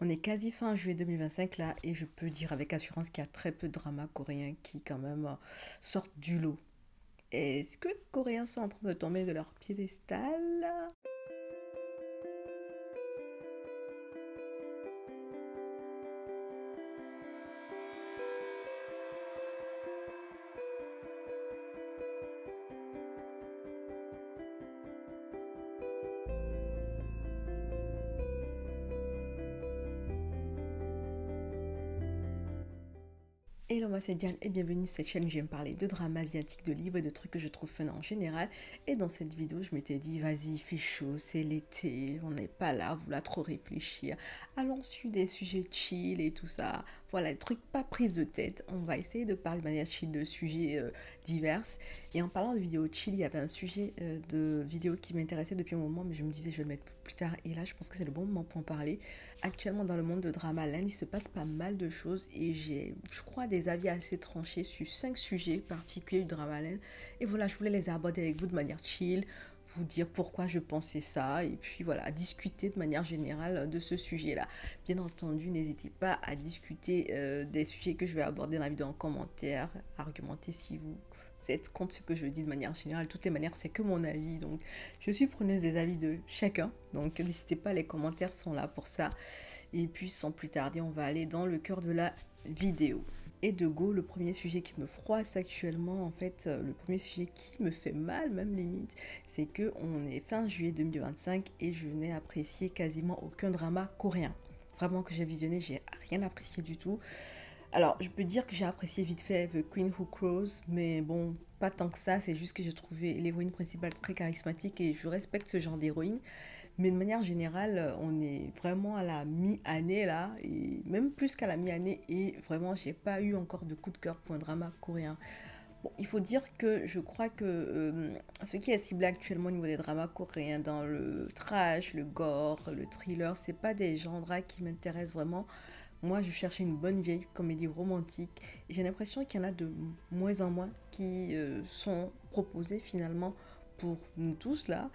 On est quasi fin juillet 2025 là et je peux dire avec assurance qu'il y a très peu de dramas coréens qui quand même sortent du lot. Est-ce que les Coréens sont en train de tomber de leur piédestal? Hello, moi c'est Diane et bienvenue sur cette chaîne où j'aime parler de dramas asiatiques, de livres et de trucs que je trouve fun en général. Et dans cette vidéo, je m'étais dit, vas-y, il fait chaud, c'est l'été, on n'est pas là à vouloir trop réfléchir. Allons sur des sujets chill et tout ça. Voilà, des trucs pas prises de tête. On va essayer de parler de manière chill de sujets divers. Et en parlant de vidéos chill, il y avait un sujet de vidéo qui m'intéressait depuis un moment, mais je me disais, je vais le mettre plus tard. Et là, je pense que c'est le bon moment pour en parler. Actuellement, dans le monde de drama land, il se passe pas mal de choses et j'ai, je crois, des avis assez tranchés sur 5 sujets particuliers du drama land. Et voilà, je voulais les aborder avec vous de manière chill, vous dire pourquoi je pensais ça et puis voilà, discuter de manière générale de ce sujet-là. Bien entendu, n'hésitez pas à discuter des sujets que je vais aborder dans la vidéo en commentaire, argumenter si vous êtes contre ce que je dis de manière générale. De toutes les manières, c'est que mon avis, donc je suis preneuse des avis de chacun, donc n'hésitez pas, les commentaires sont là pour ça. Et puis sans plus tarder, on va aller dans le cœur de la vidéo. Et de go, le premier sujet qui me froisse actuellement, en fait, le premier sujet qui me fait mal, même limite, c'est que on est fin juillet 2025 et je n'ai apprécié quasiment aucun drama coréen. Vraiment que j'ai visionné, j'ai rien apprécié du tout. Alors, je peux dire que j'ai apprécié vite fait The Queen Who Crows, mais bon, pas tant que ça, c'est juste que j'ai trouvé l'héroïne principale très charismatique et je respecte ce genre d'héroïne. Mais de manière générale, on est vraiment à la mi-année là, et même plus qu'à la mi-année, et vraiment, j'ai pas eu encore de coup de cœur pour un drama coréen. Bon, il faut dire que je crois que ce qui est ciblé actuellement au niveau des dramas coréens, dans le trash, le gore, le thriller, c'est pas des genres qui m'intéressent vraiment. Moi, je cherchais une bonne vieille comédie romantique et j'ai l'impression qu'il y en a de moins en moins qui sont proposées finalement pour nous tous là.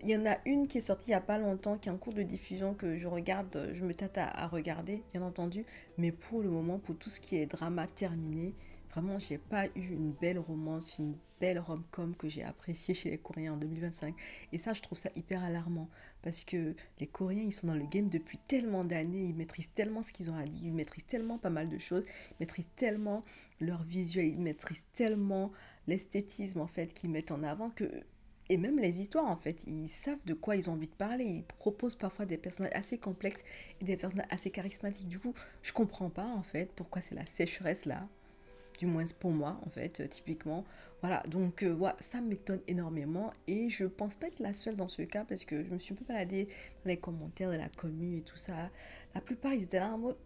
Il y en a une qui est sortie il n'y a pas longtemps, qui est en cours de diffusion, que je regarde, je me tâte à regarder, bien entendu. Mais pour le moment, pour tout ce qui est drama terminé, vraiment, j'ai pas eu une belle romance, une belle rom-com que j'ai appréciée chez les Coréens en 2025. Et ça, je trouve ça hyper alarmant. Parce que les Coréens, ils sont dans le game depuis tellement d'années, ils maîtrisent tellement ce qu'ils ont à dire, ils maîtrisent tellement pas mal de choses, ils maîtrisent tellement leur visuel, ils maîtrisent tellement l'esthétisme en fait qu'ils mettent en avant que... Et même les histoires, en fait, ils savent de quoi ils ont envie de parler. Ils proposent parfois des personnages assez complexes et des personnages assez charismatiques. Du coup, je comprends pas, en fait, pourquoi c'est la sécheresse là, du moins pour moi en fait, typiquement. Voilà, donc voilà, ça m'étonne énormément et je pense pas être la seule dans ce cas parce que je me suis un peu baladée dans les commentaires de la commu et tout ça. La plupart ils étaient là en mode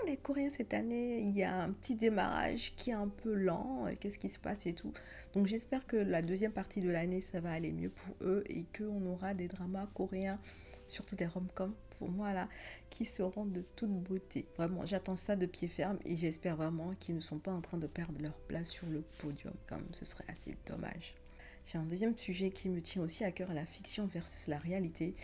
les Coréens cette année, il y a un petit démarrage qui est un peu lent, qu'est-ce qui se passe et tout. Donc j'espère que la deuxième partie de l'année ça va aller mieux pour eux et qu'on aura des dramas coréens, surtout des rom-coms pour moi là, qui seront de toute beauté. Vraiment, j'attends ça de pied ferme et j'espère vraiment qu'ils ne sont pas en train de perdre leur place sur le podium, quand même, ce serait assez dommage. J'ai un deuxième sujet qui me tient aussi à cœur, la fiction versus la réalité.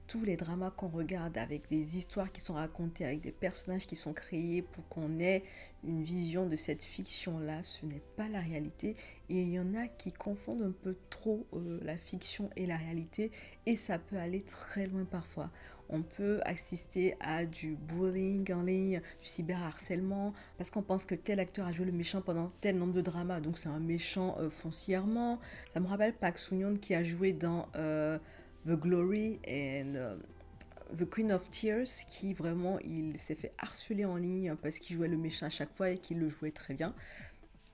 Tous les dramas qu'on regarde avec des histoires qui sont racontées, avec des personnages qui sont créés pour qu'on ait une vision de cette fiction-là, ce n'est pas la réalité. Et il y en a qui confondent un peu trop la fiction et la réalité et ça peut aller très loin parfois. On peut assister à du bullying en ligne, du cyberharcèlement, parce qu'on pense que tel acteur a joué le méchant pendant tel nombre de dramas, donc c'est un méchant foncièrement. Ça me rappelle Park Soo-yeon qui a joué dans The Glory and The Queen of Tears, qui vraiment, il s'est fait harceler en ligne parce qu'il jouait le méchant à chaque fois et qu'il le jouait très bien.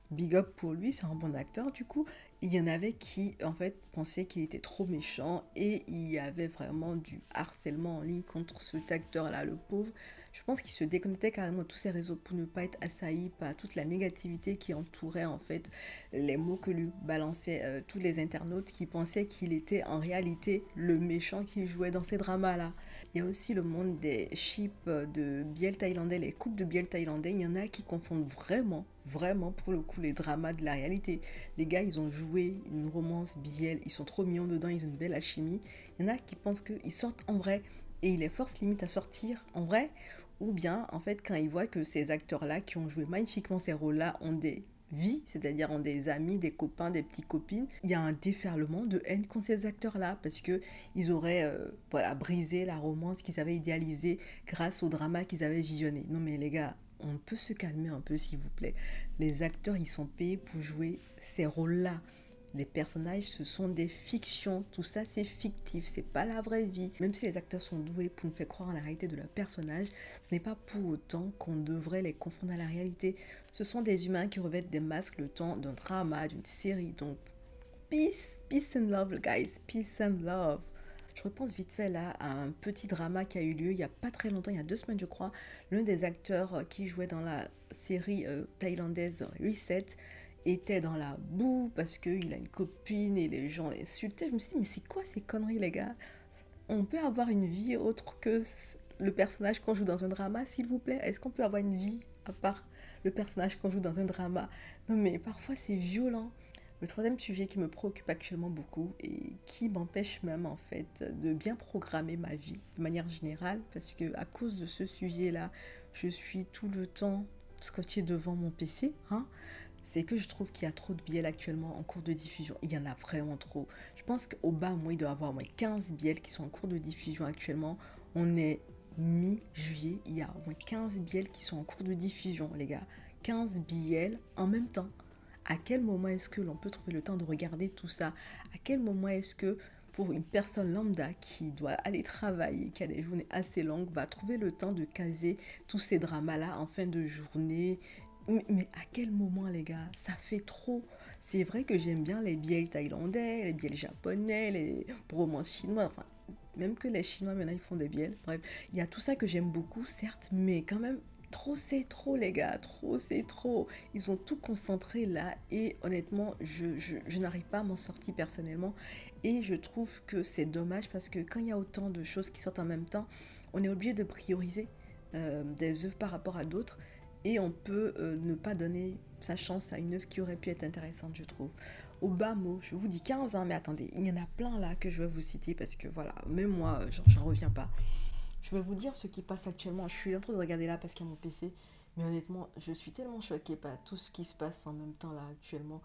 Big up pour lui, c'est un bon acteur du coup. Il y en avait qui en fait pensaient qu'il était trop méchant et il y avait vraiment du harcèlement en ligne contre cet acteur-là, le pauvre. Je pense qu'il se déconnectait carrément de tous ses réseaux pour ne pas être assailli par toute la négativité qui entourait en fait les mots que lui balançaient tous les internautes qui pensaient qu'il était en réalité le méchant qui jouait dans ces dramas-là. Il y a aussi le monde des ships de biel thaïlandais, les couples de biel thaïlandais. Il y en a qui confondent vraiment pour le coup les dramas de la réalité. Les gars, ils ont joué une romance bielle, ils sont trop mignons dedans, ils ont une belle alchimie. Il y en a qui pensent qu'ils sortent en vrai et ils les forcent limite à sortir en vrai ou bien en fait quand ils voient que ces acteurs-là qui ont joué magnifiquement ces rôles-là ont des vies, c'est-à-dire ont des amis, des copains, des petites copines, il y a un déferlement de haine contre ces acteurs-là parce que ils auraient voilà, brisé la romance qu'ils avaient idéalisée grâce au drama qu'ils avaient visionné. Non mais les gars, on peut se calmer un peu s'il vous plaît. Les acteurs, ils sont payés pour jouer ces rôles-là. Les personnages, ce sont des fictions. Tout ça, c'est fictif. C'est pas la vraie vie. Même si les acteurs sont doués pour nous faire croire en la réalité de leurs personnages, ce n'est pas pour autant qu'on devrait les confondre à la réalité. Ce sont des humains qui revêtent des masques le temps d'un drama, d'une série. Donc, peace and love, guys. Peace and love. Je repense vite fait là à un petit drama qui a eu lieu il n'y a pas très longtemps, il y a 2 semaines je crois. L'un des acteurs qui jouait dans la série thaïlandaise Reset était dans la boue parce qu'il a une copine et les gens l'insultaient. Je me suis dit, mais c'est quoi ces conneries, les gars? On peut avoir une vie autre que le personnage qu'on joue dans un drama, s'il vous plaît? Est-ce qu'on peut avoir une vie à part le personnage qu'on joue dans un drama? Non, mais parfois c'est violent. Le troisième sujet qui me préoccupe actuellement beaucoup et qui m'empêche même en fait de bien programmer ma vie de manière générale, parce que à cause de ce sujet-là, je suis tout le temps scotché devant mon PC, hein, c'est que je trouve qu'il y a trop de biels actuellement en cours de diffusion. Il y en a vraiment trop. Je pense qu'au bas, moi, il doit y avoir au moins 15 biels qui sont en cours de diffusion actuellement. On est mi-juillet, il y a au moins 15 biels qui sont en cours de diffusion, les gars. 15 biels en même temps. À quel moment est-ce que l'on peut trouver le temps de regarder tout ça? À quel moment est-ce que pour une personne lambda qui doit aller travailler, qui a des journées assez longues, va trouver le temps de caser tous ces dramas-là en fin de journée? Mais à quel moment, les gars? Ça fait trop. C'est vrai que j'aime bien les biels thaïlandais, les biels japonais, les romances chinois. Enfin, même que les Chinois, maintenant, ils font des biels. Bref, il y a tout ça que j'aime beaucoup, certes, mais quand même, trop, c'est trop, les gars. Trop, c'est trop. Ils ont tout concentré là. Et honnêtement, je n'arrive pas à m'en sortir personnellement. Et je trouve que c'est dommage parce que quand il y a autant de choses qui sortent en même temps, on est obligé de prioriser des œuvres par rapport à d'autres. Et on peut ne pas donner sa chance à une œuvre qui aurait pu être intéressante, je trouve. Au bas mot, je vous dis 15 ans, mais attendez, il y en a plein là que je vais vous citer parce que voilà, même moi, j'en reviens pas. Je vais vous dire ce qui passe actuellement. Je suis en train de regarder là parce qu'il y a mon PC, mais honnêtement, je suis tellement choquée par tout ce qui se passe en même temps là actuellement.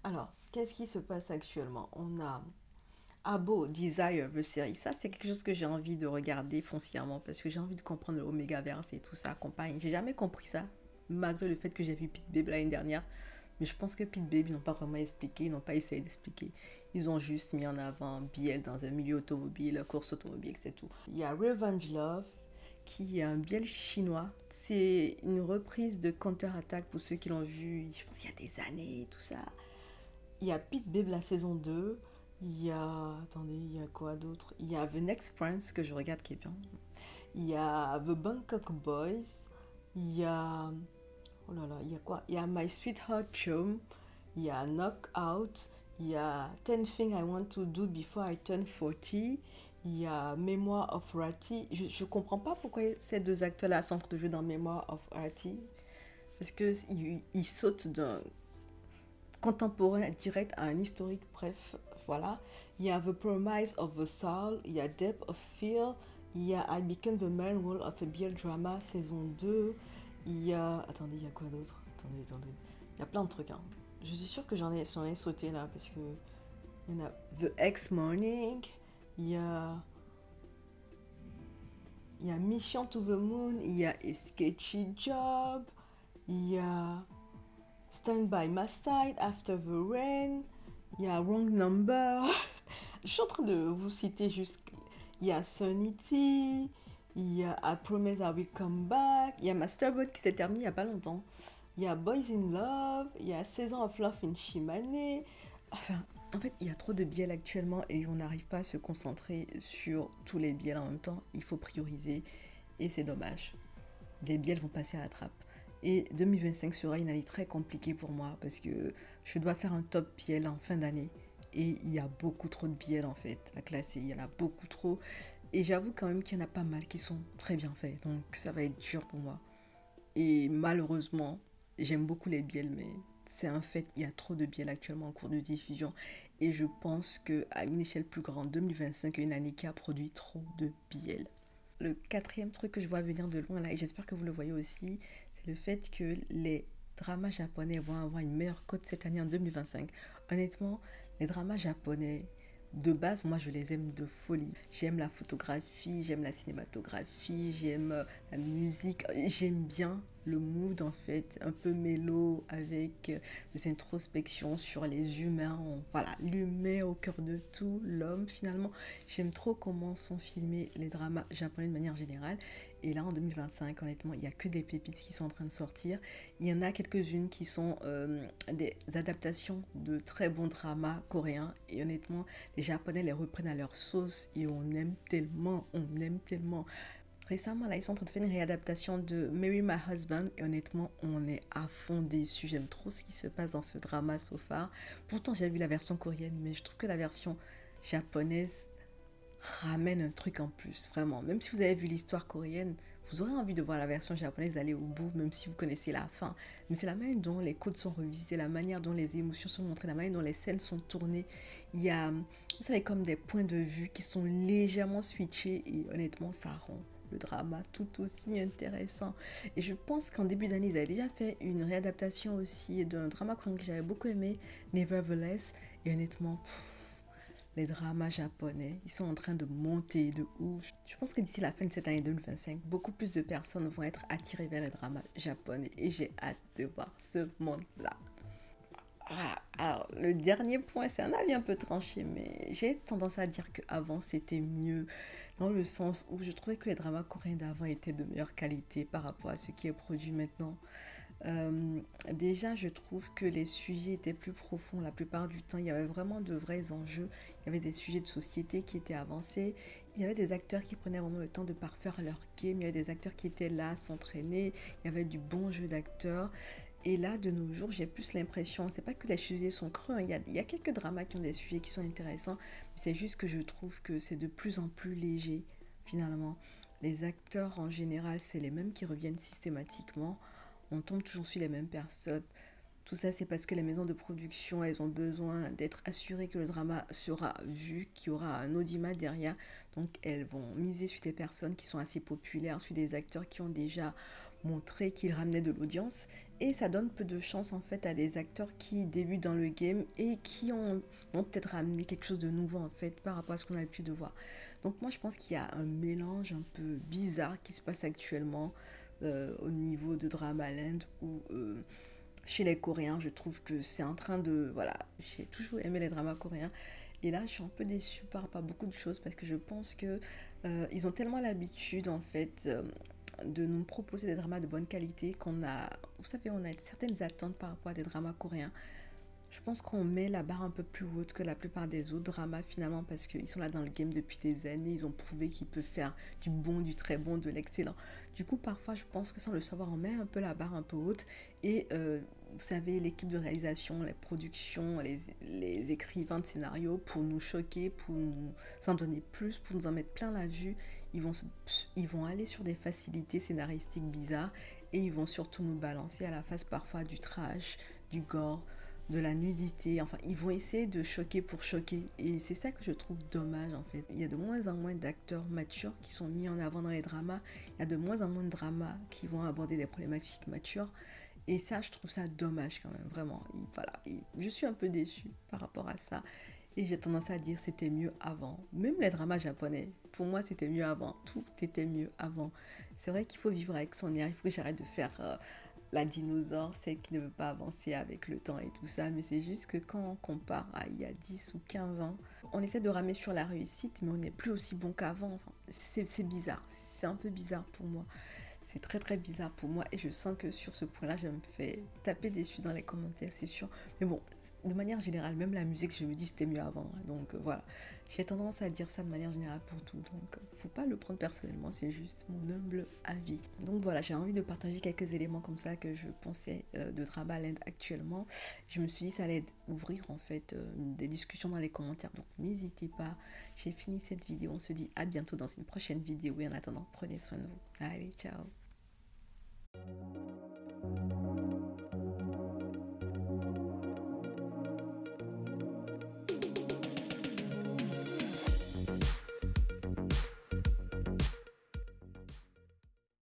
Alors, qu'est-ce qui se passe actuellement? On a Abo Desire the série. Ça, c'est quelque chose que j'ai envie de regarder foncièrement parce que j'ai envie de comprendre le Omegaverse et tout ça, compagnie. J'ai jamais compris ça, malgré le fait que j'ai vu Pit Babe l'année dernière. Mais je pense que Pit Babe, ils n'ont pas vraiment expliqué, ils n'ont pas essayé d'expliquer. Ils ont juste mis en avant Biel dans un milieu automobile, course automobile, c'est tout. Il y a Revenge Love, qui est un Biel chinois. C'est une reprise de Counter Attack pour ceux qui l'ont vu, je pense, il y a des années, tout ça. Il y a Pit Babe la saison 2. Il y a... Attendez, il y a quoi d'autre? Il y a The Next Prince que je regarde qui est bien. Il y a The Bangkok Boys. Il y a... Oh là là, il y a quoi? Il y a My Sweetheart Chum. Il y a Knockout. Il y a 10 Things I Want to Do Before I Turn 40. Il y a Memoir of Rati. Je comprends pas pourquoi ces deux acteurs-là sont en train de jouer dans Memoir of Rati. Parce qu'ils sautent d'un contemporain direct à un historique, bref, voilà. Il y a The Promise of the Soul, il y a Depth of Fear, il y a I Became the Man Role of a BL Drama saison 2, il y a... Attendez, il y a quoi d'autre? Attendez. Il y a plein de trucs, hein. Je suis sûre que j'en ai sauté là, parce que... Il y en a The X Morning, il y a... Il y a Mission to the Moon, il y a A Sketchy Job, il y a... Stand by my side, After the Rain, il y a Wrong Number. Je suis en train de vous citer juste. Il y a Sonity, il y a I Promise I Will Come Back, il y a Masterbot qui s'est terminé il n'y a pas longtemps, il y a Boys in Love, il y a Season of Love in Shimane. Enfin, en fait, il y a trop de biels actuellement et on n'arrive pas à se concentrer sur tous les biels en même temps. Il faut prioriser et c'est dommage. Des biels vont passer à la trappe. Et 2025 sera une année très compliquée pour moi parce que je dois faire un top biel en fin d'année. Et il y a beaucoup trop de biels en fait à classer. Il y en a beaucoup trop. Et j'avoue quand même qu'il y en a pas mal qui sont très bien faits. Donc ça va être dur pour moi. Et malheureusement, j'aime beaucoup les biels, mais c'est un fait, il y a trop de biels actuellement en cours de diffusion. Et je pense qu'à une échelle plus grande, 2025 est une année qui a produit trop de biels. le quatrième truc que je vois venir de loin là, et j'espère que vous le voyez aussi, c'est le fait que les dramas japonais vont avoir une meilleure cote cette année en 2025. Honnêtement, les dramas japonais, de base, moi je les aime de folie. J'aime la photographie, j'aime la cinématographie, j'aime la musique, j'aime bien le mood en fait, un peu mélo avec des introspections sur les humains. Voilà, l'humain au cœur de tout, l'homme finalement. J'aime trop comment sont filmés les dramas japonais de manière générale. Et là, en 2025, honnêtement, il n'y a que des pépites qui sont en train de sortir. Il y en a quelques-unes qui sont des adaptations de très bons dramas coréens. Et honnêtement, les Japonais les reprennent à leur sauce et on aime tellement, on aime tellement. Récemment, là, ils sont en train de faire une réadaptation de Marry My Husband et honnêtement, on est à fond déçus. J'aime trop ce qui se passe dans ce drama so far. Pourtant, j'ai vu la version coréenne, mais je trouve que la version japonaise ramène un truc en plus, vraiment. Même si vous avez vu l'histoire coréenne, vous aurez envie de voir la version japonaise aller au bout, même si vous connaissez la fin. Mais c'est la manière dont les codes sont revisités, la manière dont les émotions sont montrées, la manière dont les scènes sont tournées. Il y a, vous savez, comme des points de vue qui sont légèrement switchés et honnêtement, ça rend le drama tout aussi intéressant. Et je pense qu'en début d'année, ils avaient déjà fait une réadaptation aussi d'un drama coréen que j'avais beaucoup aimé, Nevertheless. Et honnêtement, les dramas japonais, ils sont en train de monter de ouf. Je pense que d'ici la fin de cette année 2025, beaucoup plus de personnes vont être attirées vers les dramas japonais et j'ai hâte de voir ce monde-là. Voilà. Alors, le dernier point, c'est un avis un peu tranché, mais j'ai tendance à dire qu'avant c'était mieux, dans le sens où je trouvais que les dramas coréens d'avant étaient de meilleure qualité par rapport à ce qui est produit maintenant. Déjà, je trouve que les sujets étaient plus profonds la plupart du temps. Il y avait vraiment de vrais enjeux. Il y avait des sujets de société qui étaient avancés. Il y avait des acteurs qui prenaient vraiment le temps de parfaire leur game. Il y avait des acteurs qui étaient là, s'entraîner. Il y avait du bon jeu d'acteurs. Et là, de nos jours, j'ai plus l'impression, c'est pas que les sujets sont creux, hein. Il y a quelques dramas qui ont des sujets qui sont intéressants, mais c'est juste que je trouve que c'est de plus en plus léger, finalement. Les acteurs, en général, c'est les mêmes qui reviennent systématiquement. On tombe toujours sur les mêmes personnes. Tout ça, c'est parce que les maisons de production, elles ont besoin d'être assurées que le drama sera vu, qu'il y aura un audimat derrière. Donc, elles vont miser sur des personnes qui sont assez populaires, sur des acteurs qui ont déjà montré qu'ils ramenaient de l'audience. Et ça donne peu de chance, en fait, à des acteurs qui débutent dans le game et qui vont peut-être ramener quelque chose de nouveau, en fait, par rapport à ce qu'on a l'habitude de voir. Donc, moi, je pense qu'il y a un mélange un peu bizarre qui se passe actuellement au niveau de Dramaland où chez les Coréens, je trouve que c'est en train de... Voilà, j'ai toujours aimé les dramas coréens. Et là, je suis un peu déçue par rapport à beaucoup de choses parce que je pense que ils ont tellement l'habitude, en fait, de nous proposer des dramas de bonne qualité qu'on a... Vous savez, on a certaines attentes par rapport à des dramas coréens. Je pense qu'on met la barre un peu plus haute que la plupart des autres dramas finalement parce qu'ils sont là dans le game depuis des années, ils ont prouvé qu'ils peuvent faire du bon, du très bon, de l'excellent. Du coup, parfois, je pense que sans le savoir, on met un peu la barre un peu haute et vous savez, l'équipe de réalisation, les productions, les écrivains de scénarios, pour nous choquer, pour nous en donner plus, pour nous en mettre plein la vue, ils vont aller sur des facilités scénaristiques bizarres et ils vont surtout nous balancer à la face parfois du trash, du gore, de la nudité, enfin ils vont essayer de choquer pour choquer et c'est ça que je trouve dommage en fait. Il y a de moins en moins d'acteurs matures qui sont mis en avant dans les dramas, il y a de moins en moins de dramas qui vont aborder des problématiques matures et ça je trouve ça dommage quand même, vraiment. Voilà, je suis un peu déçue par rapport à ça et j'ai tendance à dire c'était mieux avant. Même les dramas japonais, pour moi c'était mieux avant, tout était mieux avant. C'est vrai qu'il faut vivre avec son air, il faut que j'arrête de faire la dinosaure, celle qui ne veut pas avancer avec le temps et tout ça, mais c'est juste que quand on compare à il y a 10 ou 15 ans, on essaie de ramer sur la réussite, mais on n'est plus aussi bon qu'avant. Enfin, c'est bizarre, c'est un peu bizarre pour moi. C'est très très bizarre pour moi et je sens que sur ce point-là, je me fais taper dessus dans les commentaires, c'est sûr. Mais bon, de manière générale, même la musique, je me dis c'était mieux avant. Hein. Donc voilà, j'ai tendance à dire ça de manière générale pour tout. Donc faut pas le prendre personnellement, c'est juste mon humble avis. Donc voilà, j'ai envie de partager quelques éléments comme ça que je pensais de Dramaland actuellement. Je me suis dit ça allait ouvrir en fait des discussions dans les commentaires. Donc n'hésitez pas. J'ai fini cette vidéo. On se dit à bientôt dans une prochaine vidéo et en attendant, prenez soin de vous. Allez, ciao.